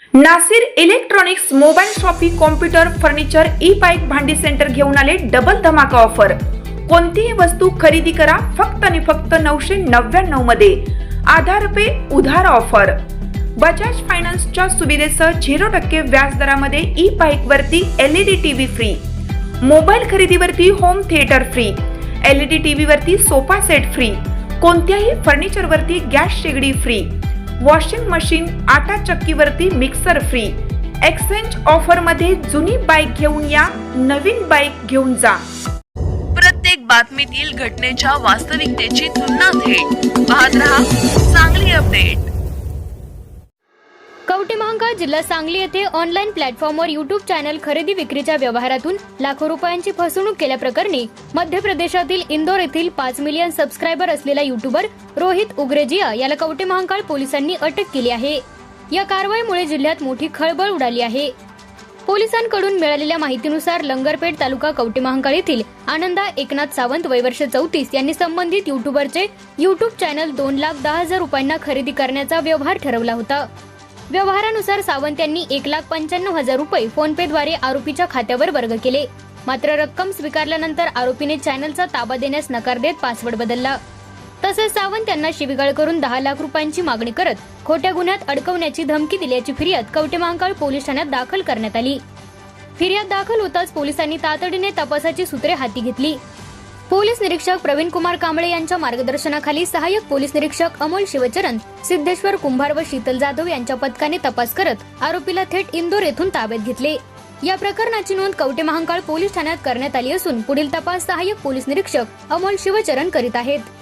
Nasir electronics mobile shoppe computer furniture e bike भांडी centre घेऊन आले डबल धमाका ऑफर। कोणतीही वस्तू खरेदी करा फक्त आणि फक्त 999 मध्ये। आधार पे उधार ऑफर। बजाज फायनान्सच्या सुविधेसह 0% व्याज दरामध्ये ई बाईक वरती LED टीव्ही फ्री, मोबाईल खरेदीवरती home theatre free, LED TV वरती सोफा सेट फ्री, कोणत्याही फर्निचर वरती गॅस शेगडी फ्री, वॉशिंग मशीन आटा चक्कीवरती मिक्सर फ्री। एक्सचेंज ऑफर मध्ये जुनी बाईक घेऊन या, नवीन बाईक घेऊन जा। प्रत्येक बातमीतील घटनेच्या वास्तविकतेची तुलना थेट पाहत रहा सांगली अपडेट। कवठेमहांकाळ जिल्हा सांगली येथे ऑनलाईन प्लॅटफॉर्मवर युट्यूब चॅनल खरेदी विक्रीच्या व्यवहारातून लाखो रुपयांची फसवणूक केल्याप्रकरणी मध्य प्रदेशातील इंदोर येथील 5 मिलियन सबस्क्रायबर असलेला युट्यूबर रोहित उग्रेजिया याला कवठेमहांकाळ पोलिसांनी अटक केली आहे। या कारवाईमुळे जिल्ह्यात मोठी खळबळ उडाली आहे। पोलिसांकडून मिळालेल्या माहितीनुसार लंगरपेठ तालुका कवठेमहांकाळ येथील आनंदा एकनाथ सावंत वय वर्ष 34 यांनी संबंधित युट्यूबरचे युट्यूब चॅनल 2,10,000 रुपयांना खरेदी करण्याचा व्यवहार ठरवला होता। व्यवहारानुसार सावंत यांनी 1,95,000 रुपये फोन पे द्वारे आरोपीच्या खात्यावर वर्ग केले। मात्र रक्कम स्वीकारल्यानंतर आरोपीने चॅनलचा ताबा देण्यास नकार देत पासवर्ड बदलला। तसेच सावंत यांना शिवीगाळ करून 10 लाख रुपयांची मागणी करत खोट्या गुन्ह्यात अडकवण्याची धमकी दिल्याची फिर्याद कवठेमहांकाळ पोलीस ठाण्यात दाखल करण्यात आली। फिर्याद दाखल होताच पोलिसांनी तातडीने तपासाची सूत्रे हाती घेतली। पोलीस निरीक्षक प्रवीण कुमार कांबळे यांच्या मार्गदर्शनाखाली सहाय्यक पोलीस निरीक्षक अमोल शिवचरण, सिद्धेश्वर कुंभार व शीतल जाधव यांच्या पथकाने तपास करत आरोपीला थेट इंदोर येथून ताब्यात घेतले। या प्रकरणाची नोंद कवठेमहांकाळ पोलीस ठाण्यात करण्यात आली असून पुढील तपास सहाय्यक पोलीस निरीक्षक अमोल शिवचरण करीत आहेत।